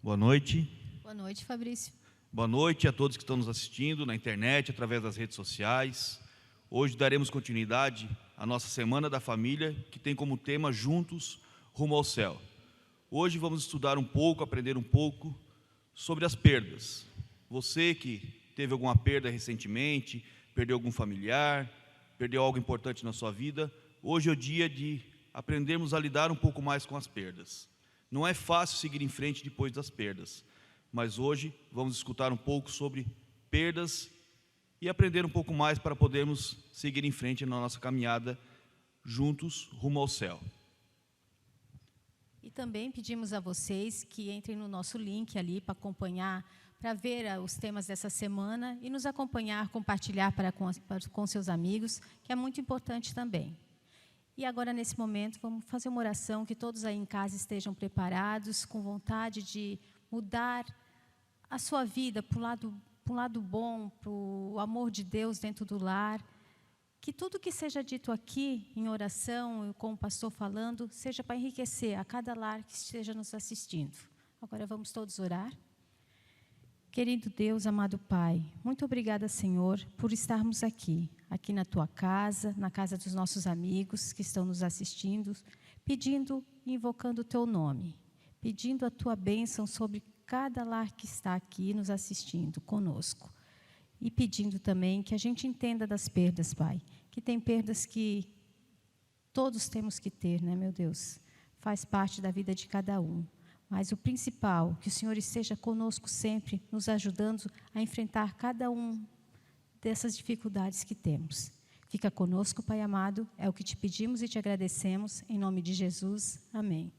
Boa noite. Boa noite, Fabrício. Boa noite a todos que estão nos assistindo na internet, através das redes sociais. Hoje daremos continuidade à nossa Semana da Família, que tem como tema Juntos Rumo ao Céu. Hoje vamos estudar um pouco, aprender um pouco sobre as perdas. Você que teve alguma perda recentemente, perdeu algum familiar, perdeu algo importante na sua vida, hoje é o dia de aprendermos a lidar um pouco mais com as perdas. Não é fácil seguir em frente depois das perdas, mas hoje vamos escutar um pouco sobre perdas e aprender um pouco mais para podermos seguir em frente na nossa caminhada juntos rumo ao céu. E também pedimos a vocês que entrem no nosso link ali para acompanhar, para ver os temas dessa semana e nos acompanhar, compartilhar com seus amigos, que é muito importante também. E agora, nesse momento, vamos fazer uma oração, que todos aí em casa estejam preparados, com vontade de mudar a sua vida para o lado bom, para o amor de Deus dentro do lar. Que tudo que seja dito aqui, em oração, com o pastor falando, seja para enriquecer a cada lar que esteja nos assistindo. Agora vamos todos orar. Querido Deus, amado Pai, muito obrigada, Senhor, por estarmos aqui na Tua casa, na casa dos nossos amigos que estão nos assistindo, pedindo e invocando o Teu nome, pedindo a Tua bênção sobre cada lar que está aqui nos assistindo conosco. E pedindo também que a gente entenda das perdas, Pai, que tem perdas que todos temos que ter, né, meu Deus? Faz parte da vida de cada um. Mas o principal, que o Senhor esteja conosco sempre, nos ajudando a enfrentar cada um dessas dificuldades que temos. Fica conosco, Pai amado, é o que te pedimos e te agradecemos, em nome de Jesus. Amém.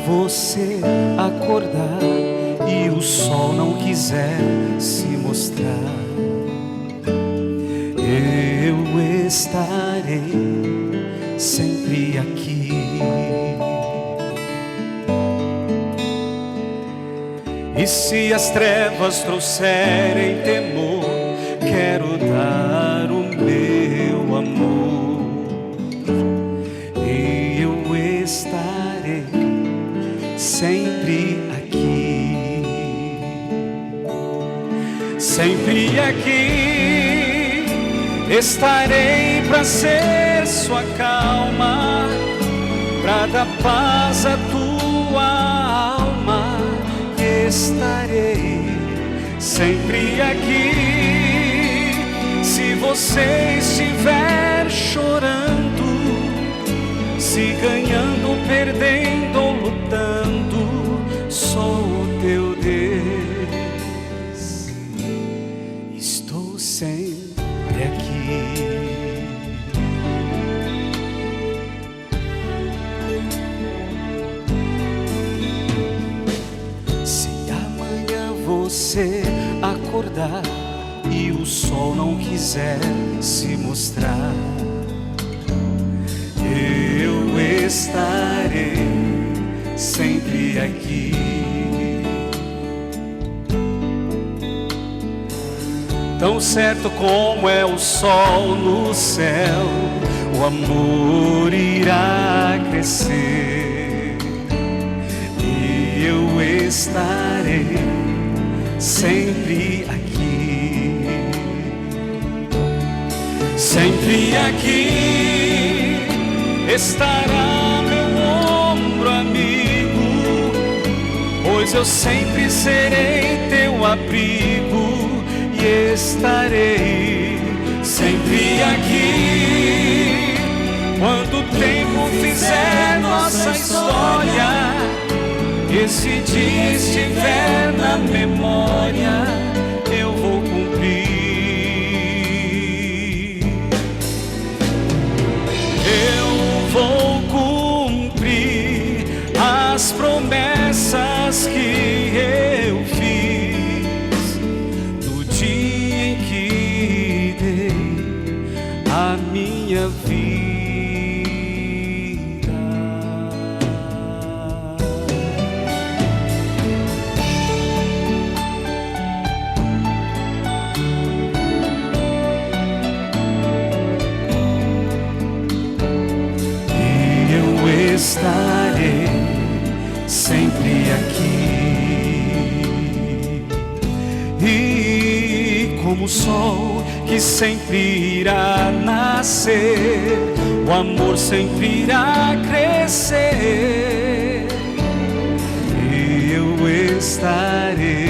Você acordar e o sol não quiser se mostrar, eu estarei sempre aqui. E se as trevas trouxerem temor, quero dar o meu amor, e eu estarei sempre aqui, sempre aqui, estarei para ser sua calma, para dar paz à tua alma, estarei sempre aqui. Se você estiver chorando, se ganhando, perdendo ou lutando, sou o teu Deus, estou sempre aqui. Se amanhã você acordar e o sol não quiser se mostrar, eu estarei sempre aqui. Tão certo como é o sol no céu, o amor irá crescer, e eu estarei sempre aqui, sempre aqui estará meu ombro amigo, pois eu sempre serei teu abrigo, e estarei sempre aqui. Quando o tempo fizer nossa história, esse dia estiver na memória, eu vou cumprir. Eu vou cumprir vida. E eu estarei sempre aqui, e como o sol que sempre irá nascer, o amor sempre irá crescer, e eu estarei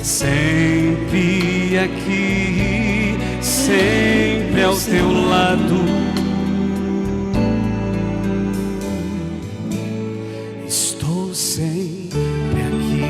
sempre aqui, sempre ao teu lado. Estou sempre aqui.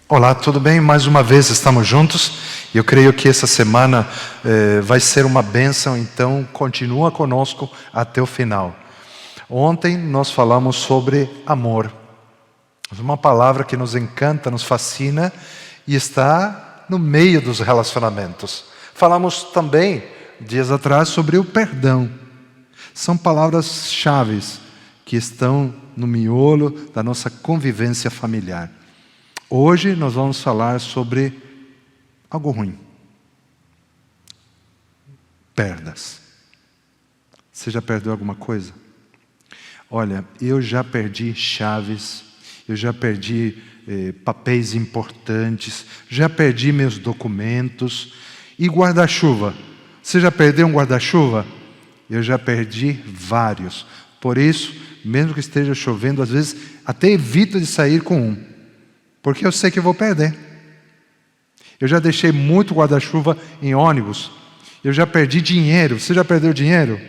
Olá, tudo bem? Mais uma vez estamos juntos. Eu creio que essa semana vai ser uma bênção, então continua conosco até o final. Ontem nós falamos sobre amor. Uma palavra que nos encanta, nos fascina e está no meio dos relacionamentos. Falamos também, dias atrás, sobre o perdão. São palavras-chave que estão no miolo da nossa convivência familiar. Hoje nós vamos falar sobre algo ruim. Perdas. Você já perdeu alguma coisa? Olha, eu já perdi chaves, eu já perdi papéis importantes, já perdi meus documentos. E guarda-chuva? Você já perdeu um guarda-chuva? Eu já perdi vários. Por isso, mesmo que esteja chovendo, às vezes até evito de sair com um, porque eu sei que eu vou perder. Eu já deixei muito guarda-chuva em ônibus. Eu já perdi dinheiro. Você já perdeu dinheiro?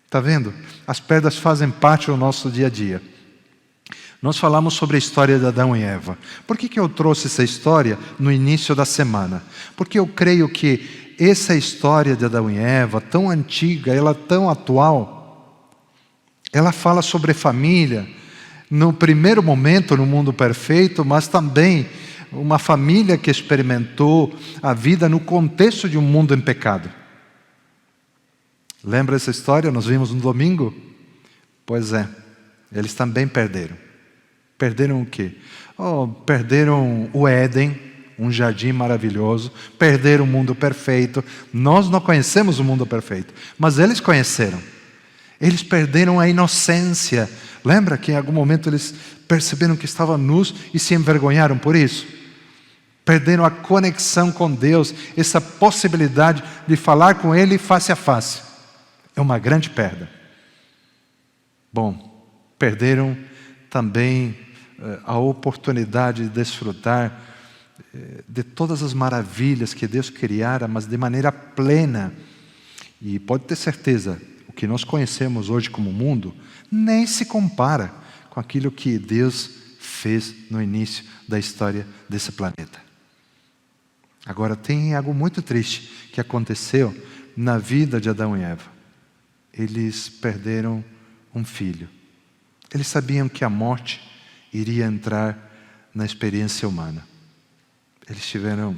Está vendo? As perdas fazem parte do nosso dia a dia. Nós falamos sobre a história de Adão e Eva. Por que eu trouxe essa história no início da semana? Porque eu creio que essa história de Adão e Eva, tão antiga, ela tão atual, ela fala sobre família, no primeiro momento no mundo perfeito, mas também uma família que experimentou a vida no contexto de um mundo em pecado. Lembra essa história? Nós vimos no domingo? Pois é, eles também perderam. Perderam o quê? Perderam o Éden, um jardim maravilhoso. Perderam o mundo perfeito. Nós não conhecemos o mundo perfeito, mas eles conheceram. Eles perderam a inocência. Lembra que em algum momento eles perceberam que estavam nus e se envergonharam por isso? Perderam a conexão com Deus, essa possibilidade de falar com Ele face a face. É uma grande perda. Bom, perderam também a oportunidade de desfrutar de todas as maravilhas que Deus criara, mas de maneira plena. E pode ter certeza, o que nós conhecemos hoje como mundo nem se compara com aquilo que Deus fez no início da história desse planeta. Agora, tem algo muito triste que aconteceu na vida de Adão e Eva. Eles perderam um filho. Eles sabiam que a morte iria entrar na experiência humana. Eles tiveram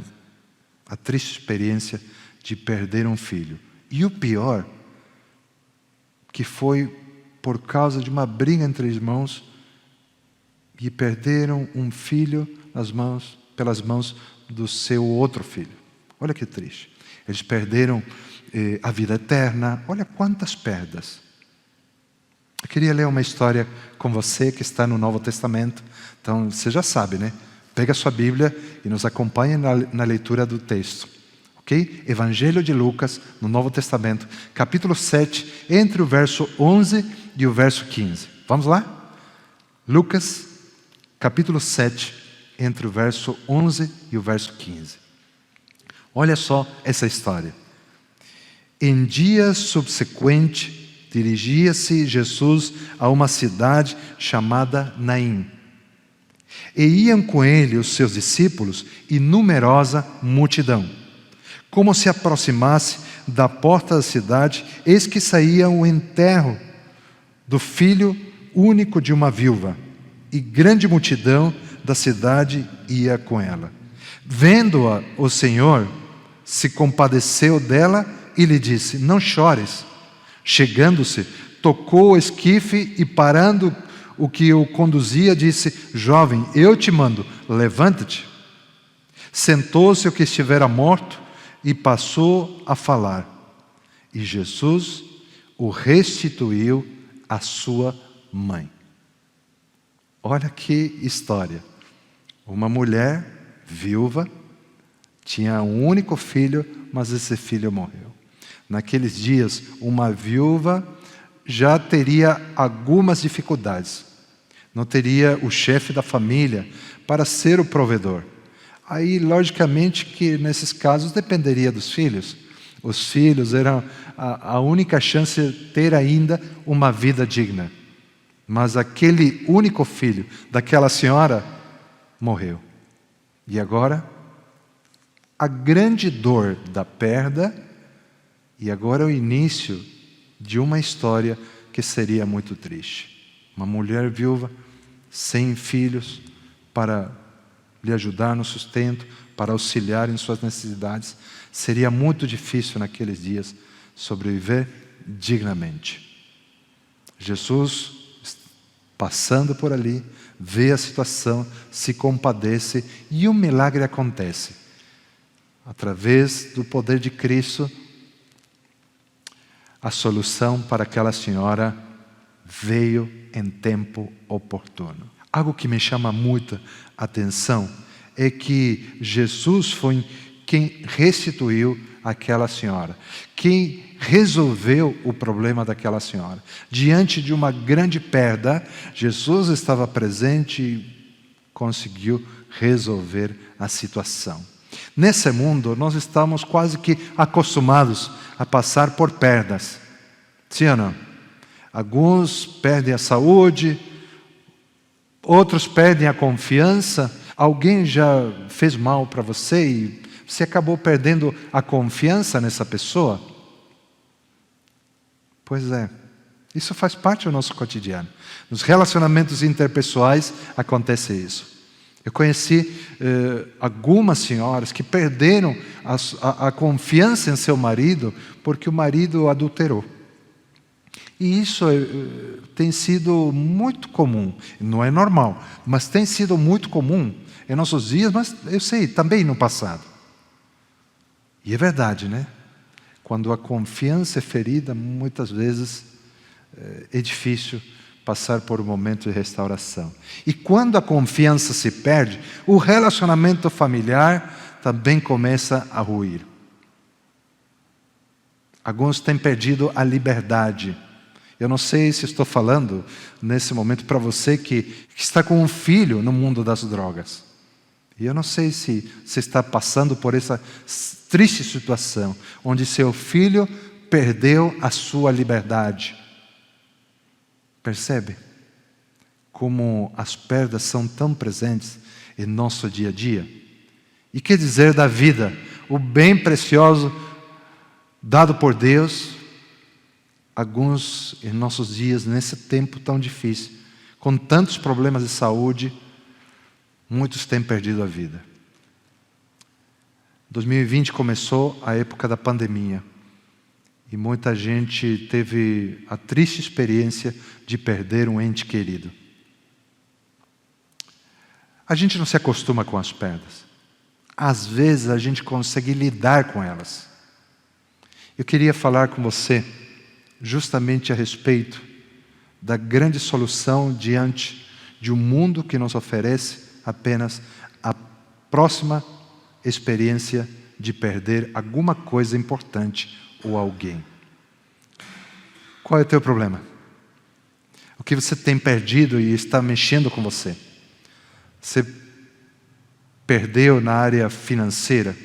a triste experiência de perder um filho. E o pior, que foi por causa de uma briga entre irmãos, e perderam um filho pelas mãos do seu outro filho. Olha que triste. Eles perderam a vida eterna. Olha quantas perdas. Eu queria ler uma história com você que está no Novo Testamento. Então, você já sabe, né? Pega a sua Bíblia e nos acompanhe na leitura do texto. Ok? Evangelho de Lucas, no Novo Testamento, capítulo 7, entre o verso 11 e o verso 15. Vamos lá? Lucas, capítulo 7, entre o verso 11 e o verso 15. Olha só essa história. Em dia subsequente, dirigia-se Jesus a uma cidade chamada Naim. E iam com ele os seus discípulos e numerosa multidão. Como se aproximasse da porta da cidade, eis que saía o enterro do filho único de uma viúva, e grande multidão da cidade ia com ela. Vendo-a, o Senhor se compadeceu dela e lhe disse: não chores. Chegando-se, tocou o esquife e, parando o que o conduzia, disse: jovem, eu te mando, levanta-te. Sentou-se o que estivera morto e passou a falar. E Jesus o restituiu à sua mãe. Olha que história. Uma mulher viúva tinha um único filho, mas esse filho morreu. Naqueles dias, uma viúva já teria algumas dificuldades. Não teria o chefe da família para ser o provedor. Aí, logicamente, que nesses casos dependeria dos filhos. Os filhos eram a única chance de ter ainda uma vida digna. Mas aquele único filho daquela senhora morreu. E agora, a grande dor da perda, e agora o início de uma história que seria muito triste. Uma mulher viúva, sem filhos, para lhe ajudar no sustento, para auxiliar em suas necessidades. Seria muito difícil naqueles dias sobreviver dignamente. Jesus, passando por ali, vê a situação, se compadece e um milagre acontece. Através do poder de Cristo, a solução para aquela senhora veio em tempo oportuno. Algo que me chama muita atenção é que Jesus foi quem restituiu aquela senhora, quem resolveu o problema daquela senhora. Diante de uma grande perda, Jesus estava presente e conseguiu resolver a situação. Nesse mundo, nós estamos quase que acostumados a passar por perdas. Sim ou não? Alguns perdem a saúde, outros perdem a confiança. Alguém já fez mal para você e você acabou perdendo a confiança nessa pessoa? Pois é, isso faz parte do nosso cotidiano. Nos relacionamentos interpessoais acontece isso. Eu conheci algumas senhoras que perderam a confiança em seu marido porque o marido adulterou. E isso tem sido muito comum. Não é normal, mas tem sido muito comum em nossos dias, mas eu sei, também no passado. E é verdade, né? Quando a confiança é ferida, muitas vezes é difícil passar por um momento de restauração. E quando a confiança se perde, o relacionamento familiar também começa a ruir. Alguns têm perdido a liberdade. Eu não sei se estou falando nesse momento para você que está com um filho no mundo das drogas. E eu não sei se você está passando por essa triste situação, onde seu filho perdeu a sua liberdade. Percebe como as perdas são tão presentes em nosso dia a dia? E que dizer da vida, o bem precioso dado por Deus, alguns em nossos dias, nesse tempo tão difícil, com tantos problemas de saúde, muitos têm perdido a vida. 2020 começou a época da pandemia. E muita gente teve a triste experiência de perder um ente querido. A gente não se acostuma com as perdas. Às vezes a gente consegue lidar com elas. Eu queria falar com você justamente a respeito da grande solução diante de um mundo que nos oferece apenas a próxima experiência de perder alguma coisa importante ou alguém. Qual é o teu problema? O que você tem perdido e está mexendo com você? Você perdeu na área financeira?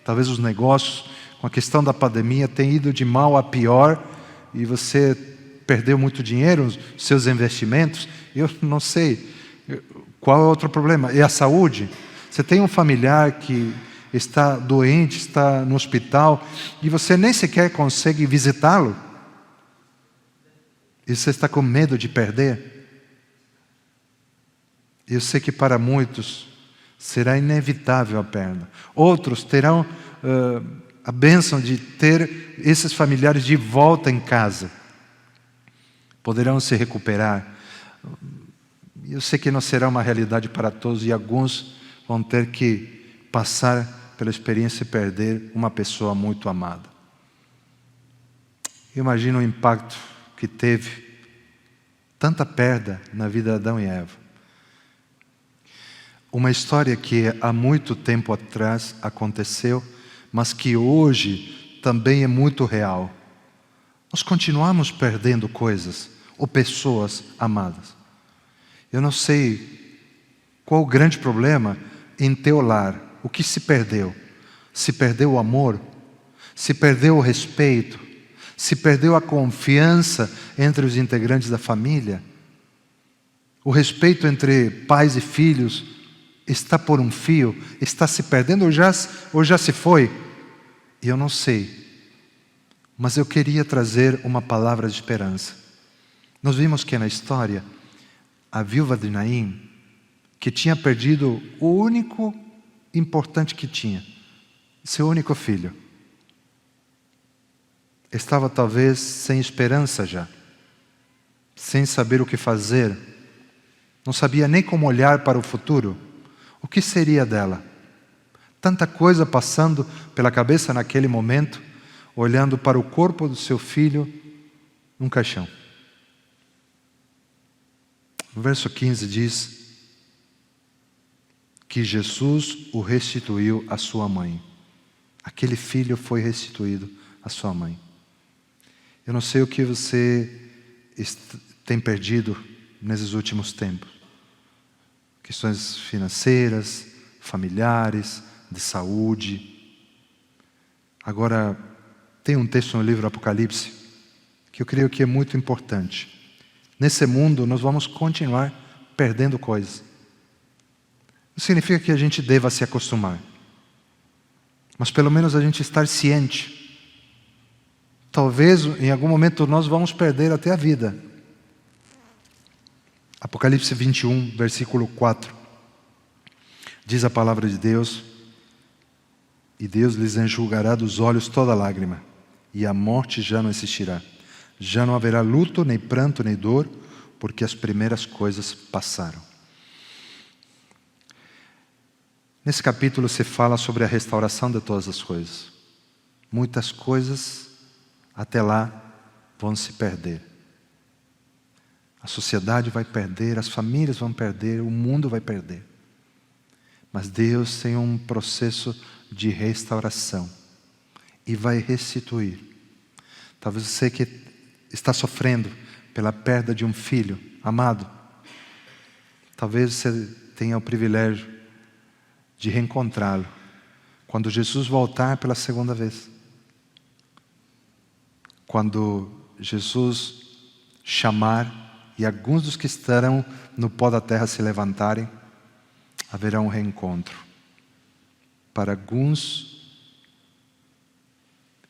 Talvez os negócios, com a questão da pandemia, tenham ido de mal a pior e você perdeu muito dinheiro, os seus investimentos. Eu não sei. Qual é o outro problema? É a saúde? Você tem um familiar que está doente, está no hospital, e você nem sequer consegue visitá-lo. E você está com medo de perder. Eu sei que para muitos será inevitável a perda. Outros terão a bênção de ter esses familiares de volta em casa. Poderão se recuperar. Eu sei que não será uma realidade para todos, e alguns vão ter que passar pela experiência de perder uma pessoa muito amada. Imagina o impacto que teve tanta perda na vida de Adão e Eva. Uma história que há muito tempo atrás aconteceu, mas que hoje também é muito real. Nós continuamos perdendo coisas ou pessoas amadas. Eu não sei qual o grande problema em teu lar. O que se perdeu? Se perdeu o amor? Se perdeu o respeito? Se perdeu a confiança entre os integrantes da família? O respeito entre pais e filhos está por um fio? Está se perdendo ou já se foi? Eu não sei. Mas eu queria trazer uma palavra de esperança. Nós vimos que na história, a viúva de Naim, que tinha perdido o único importante que tinha, seu único filho, estava talvez sem esperança já, sem saber o que fazer, não sabia nem como olhar para o futuro. O que seria dela? Tanta coisa passando pela cabeça naquele momento, olhando para o corpo do seu filho num caixão. O verso 15 diz que Jesus o restituiu à sua mãe. Aquele filho foi restituído à sua mãe. Eu não sei o que você tem perdido nesses últimos tempos. Questões financeiras, familiares, de saúde. Agora, tem um texto no livro Apocalipse que eu creio que é muito importante. Nesse mundo, nós vamos continuar perdendo coisas. Não significa que a gente deva se acostumar, mas pelo menos a gente estar ciente. Talvez em algum momento nós vamos perder até a vida. Apocalipse 21, versículo 4. Diz a palavra de Deus: e Deus lhes enxugará dos olhos toda lágrima, e a morte já não existirá. Já não haverá luto, nem pranto, nem dor, porque as primeiras coisas passaram. Nesse capítulo se fala sobre a restauração de todas as coisas. Muitas coisas até lá vão se perder. A sociedade vai perder, as famílias vão perder, o mundo vai perder. Mas Deus tem um processo de restauração e vai restituir. Talvez você que está sofrendo pela perda de um filho amado, talvez você tenha o privilégio de reencontrá-lo quando Jesus voltar pela segunda vez. Quando Jesus chamar e alguns dos que estarão no pó da terra se levantarem, haverá um reencontro. Para alguns,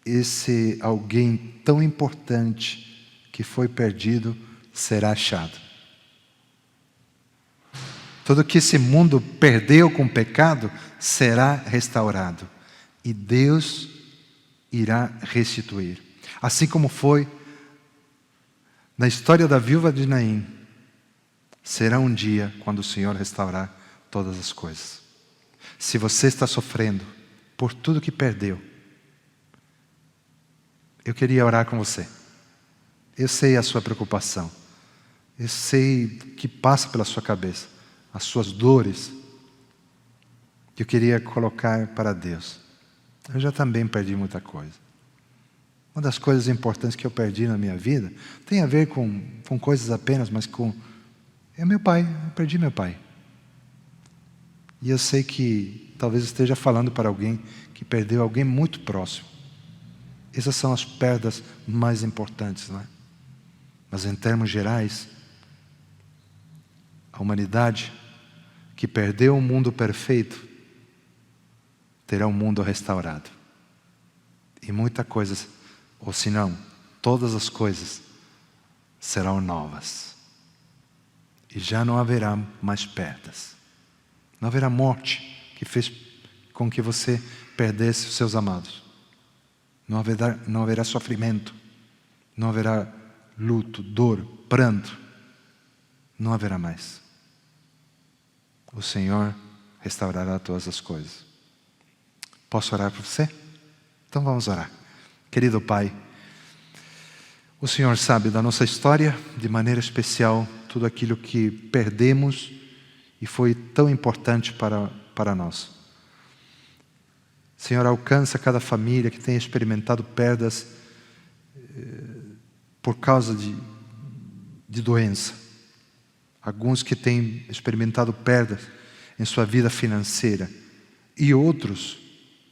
esse alguém tão importante que foi perdido será achado. Tudo que esse mundo perdeu com o pecado será restaurado. E Deus irá restituir. Assim como foi na história da viúva de Naim, será um dia quando o Senhor restaurar todas as coisas. Se você está sofrendo por tudo que perdeu, eu queria orar com você. Eu sei a sua preocupação. Eu sei que passa pela sua cabeça, as suas dores. Eu queria colocar para Deus. Eu já também perdi muita coisa. Uma das coisas importantes que eu perdi na minha vida tem a ver com coisas apenas, mas é meu pai. Eu perdi meu pai. E eu sei que talvez esteja falando para alguém que perdeu alguém muito próximo. Essas são as perdas mais importantes, não é? Mas em termos gerais, a humanidade que perdeu um mundo perfeito terá um mundo restaurado. E muitas coisas, ou se não, todas as coisas serão novas. E já não haverá mais perdas. Não haverá morte que fez com que você perdesse os seus amados. Não haverá sofrimento. Não haverá luto, dor, pranto. Não haverá mais. O Senhor restaurará todas as coisas. Posso orar por você? Então vamos orar. Querido Pai, o Senhor sabe da nossa história, de maneira especial, tudo aquilo que perdemos e foi tão importante para nós. Senhor, alcança cada família que tenha experimentado perdas por causa de doença. Alguns que têm experimentado perdas em sua vida financeira e outros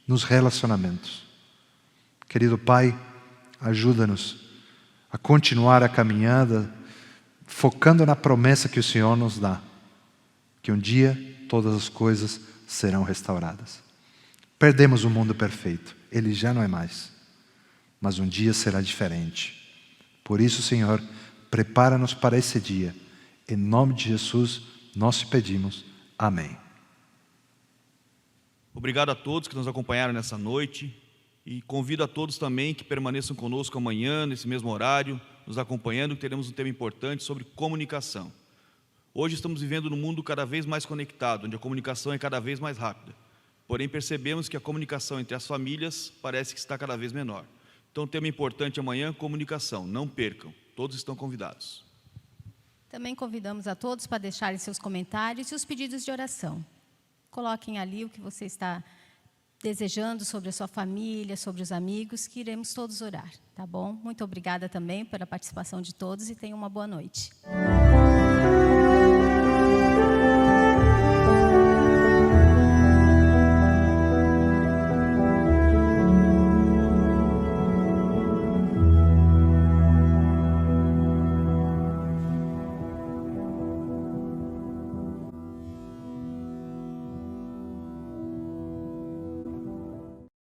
nos relacionamentos. Querido Pai, ajuda-nos a continuar a caminhada, focando na promessa que o Senhor nos dá, que um dia todas as coisas serão restauradas. Perdemos o mundo perfeito, ele já não é mais, mas um dia será diferente. Por isso, Senhor, prepara-nos para esse dia. Em nome de Jesus, nós te pedimos. Amém. Obrigado a todos que nos acompanharam nessa noite. E convido a todos também que permaneçam conosco amanhã, nesse mesmo horário, nos acompanhando, que teremos um tema importante sobre comunicação. Hoje estamos vivendo num mundo cada vez mais conectado, onde a comunicação é cada vez mais rápida. Porém, percebemos que a comunicação entre as famílias parece que está cada vez menor. Então, tema importante amanhã, comunicação. Não percam, todos estão convidados. Também convidamos a todos para deixarem seus comentários e os pedidos de oração. Coloquem ali o que você está desejando sobre a sua família, sobre os amigos, que iremos todos orar, tá bom? Muito obrigada também pela participação de todos e tenham uma boa noite.